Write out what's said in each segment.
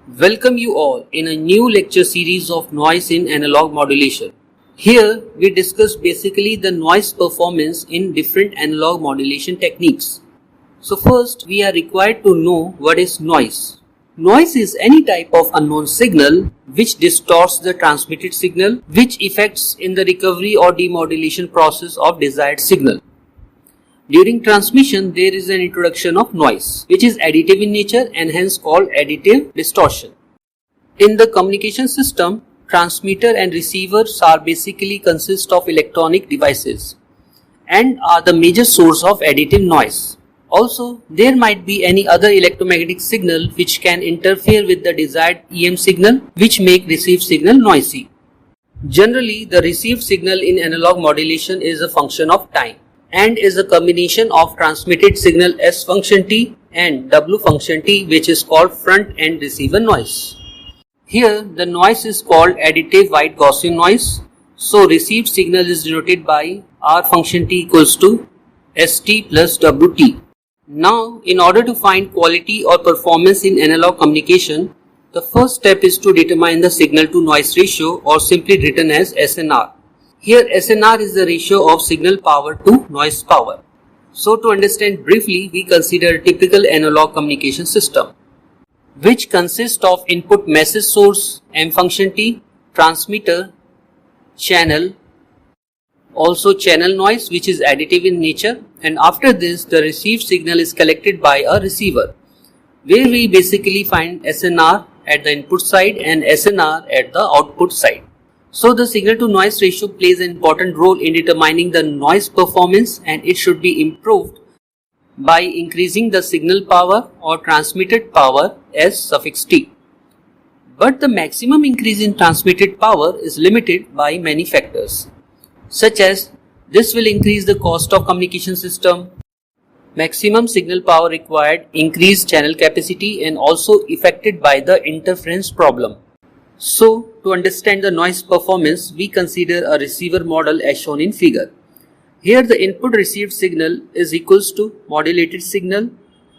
Welcome you all in a new lecture series of noise in analog modulation. Here we discuss basically the noise performance in different analog modulation techniques. So first we are required to know what is noise. Noise is any type of unknown signal which distorts the transmitted signal, which affects in the recovery or demodulation process of desired signal. During transmission, there is an introduction of noise, which is additive in nature and hence called additive distortion. In the communication system, transmitter and receivers are basically consist of electronic devices and are the major source of additive noise. Also, there might be any other electromagnetic signal which can interfere with the desired EM signal, which make received signal noisy. Generally, the received signal in analog modulation is a function of time and is a combination of transmitted signal S function t and W function t, which is called front end receiver noise. Here the noise is called additive white Gaussian noise. So received signal is denoted by R function t equals to St plus Wt. Now in order to find quality or performance in analog communication, the first step is to determine the signal to noise ratio, or simply written as SNR. Here SNR is the ratio of signal power to noise power. So to understand briefly, we consider a typical analog communication system, which consists of input message source M function t, transmitter, channel, also channel noise which is additive in nature, and after this the received signal is collected by a receiver, where we basically find SNR at the input side and SNR at the output side. So the signal to noise ratio plays an important role in determining the noise performance, and it should be improved by increasing the signal power or transmitted power S suffix t. But the maximum increase in transmitted power is limited by many factors, such as this will increase the cost of communication system, maximum signal power required, increased channel capacity, and also affected by the interference problem. So, to understand the noise performance, we consider a receiver model as shown in figure. Here the input received signal is equals to modulated signal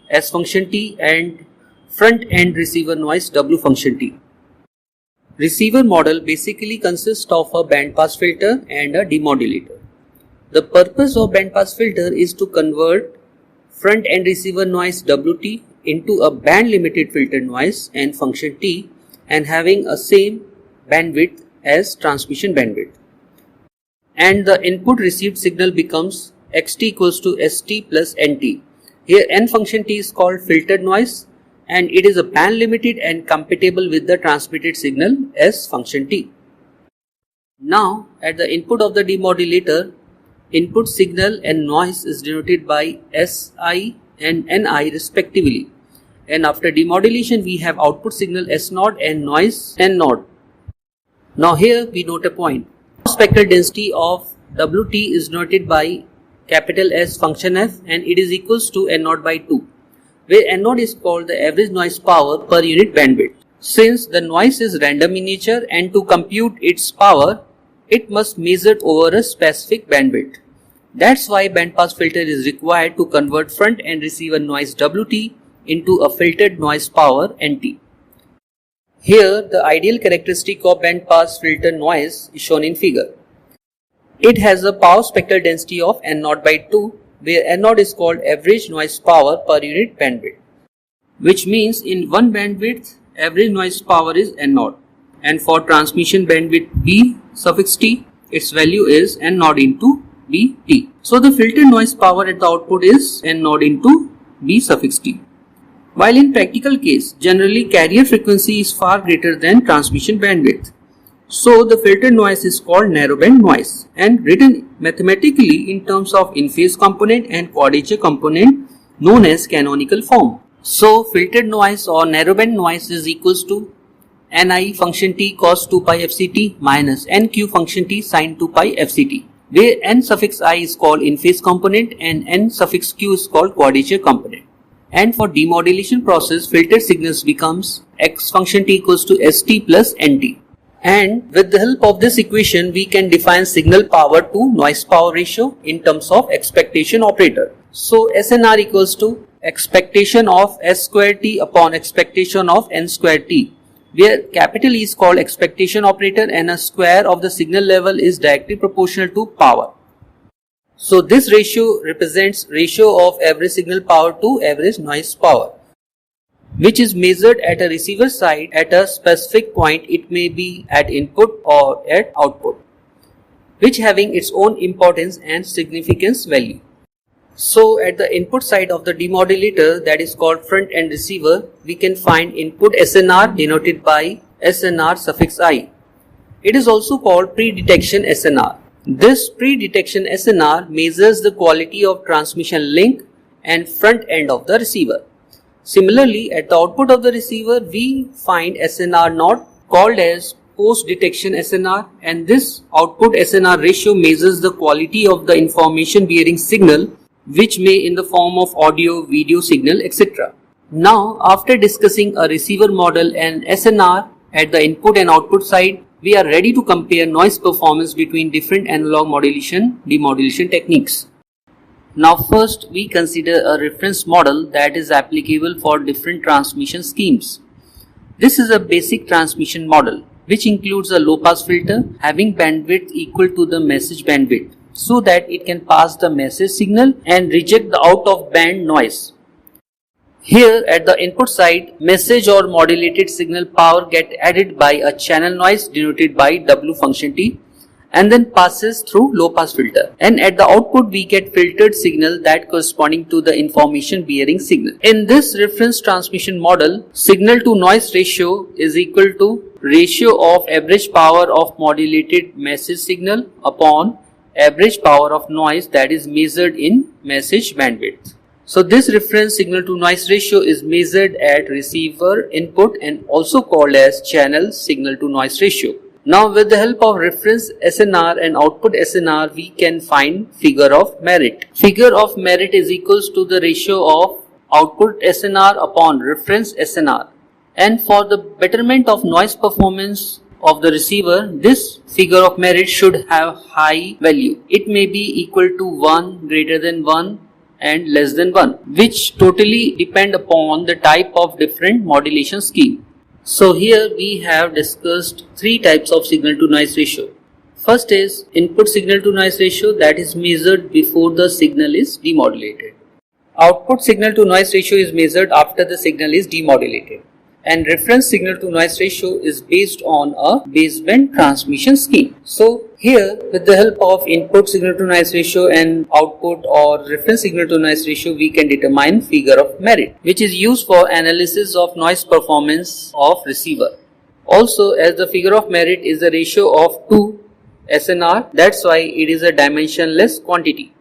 S function t and front end receiver noise W function t. Receiver model basically consists of a band pass filter and a demodulator. The purpose of band pass filter is to convert front end receiver noise Wt into a band limited filter noise N function t, and having a same bandwidth as transmission bandwidth. And the input received signal becomes xt equals to st plus nt. Here N function t is called filtered noise, and it is a band limited and compatible with the transmitted signal S function t. Now at the input of the demodulator, input signal and noise is denoted by Si and Ni respectively. And after demodulation we have output signal S0 and noise N0. Now here we note a point. Spectral density of Wt is denoted by capital S function f, and it is equals to N0 by 2, where N0 is called the average noise power per unit bandwidth. Since the noise is random in nature and to compute its power, it must measure over a specific bandwidth. That's why bandpass filter is required to convert front end receiver noise Wt into a filtered noise power Nt. Here the ideal characteristic of bandpass filter noise is shown in figure. It has a power spectral density of N0 by 2, where N0 is called average noise power per unit bandwidth, which means in one bandwidth average noise power is N0, and for transmission bandwidth B suffix t, its value is N0 into Bt. So the filtered noise power at the output is N0 into B suffix t. While in practical case, generally carrier frequency is far greater than transmission bandwidth. So the filtered noise is called narrowband noise, and written mathematically in terms of in-phase component and quadrature component known as canonical form. So filtered noise or narrowband noise is equals to Ni function t cos 2 pi fct minus Nq function t sin 2 pi fct, where N suffix I is called in-phase component and N suffix Q is called quadrature component. And for demodulation process, filtered signals becomes X function t equals to St plus Nt. And with the help of this equation, we can define signal power to noise power ratio in terms of expectation operator. So SNR equals to expectation of S square t upon expectation of N square t, where capital E is called expectation operator and a square of the signal level is directly proportional to power. So this ratio represents ratio of average signal power to average noise power, which is measured at a receiver side at a specific point. It may be at input or at output, which having its own importance and significance value. So at the input side of the demodulator, that is called front end receiver, we can find input SNR denoted by SNR suffix I. It is also called pre-detection SNR. This pre-detection SNR measures the quality of transmission link and front end of the receiver. Similarly, at the output of the receiver, we find SNR not called as post-detection SNR, and this output SNR ratio measures the quality of the information bearing signal, which may in the form of audio, video signal, etc. Now, after discussing a receiver model and SNR at the input and output side, we are ready to compare noise performance between different analog modulation, demodulation techniques. Now first we consider a reference model that is applicable for different transmission schemes. This is a basic transmission model which includes a low pass filter having bandwidth equal to the message bandwidth so that it can pass the message signal and reject the out of band noise. Here at the input side, message or modulated signal power get added by a channel noise denoted by W function T and then passes through low pass filter, and at the output we get filtered signal that corresponding to the information bearing signal. In this reference transmission model, signal to noise ratio is equal to ratio of average power of modulated message signal upon average power of noise that is measured in message bandwidth. So this reference signal to noise ratio is measured at receiver input and also called as channel signal to noise ratio. Now with the help of reference SNR and output SNR, we can find figure of merit. Figure of merit is equals to the ratio of output SNR upon reference SNR. And for the betterment of noise performance of the receiver, this figure of merit should have high value. It may be equal to 1, greater than 1 and less than 1, which totally depend upon the type of different modulation scheme. So here we have discussed three types of signal to noise ratio. First is input signal to noise ratio, that is measured before the signal is demodulated. Output signal to noise ratio is measured after the signal is demodulated. And reference signal to noise ratio is based on a baseband transmission scheme. So here with the help of input signal to noise ratio and output or reference signal to noise ratio, we can determine figure of merit, which is used for analysis of noise performance of receiver. Also, as the figure of merit is a ratio of 2 SNR, that's why it is a dimensionless quantity.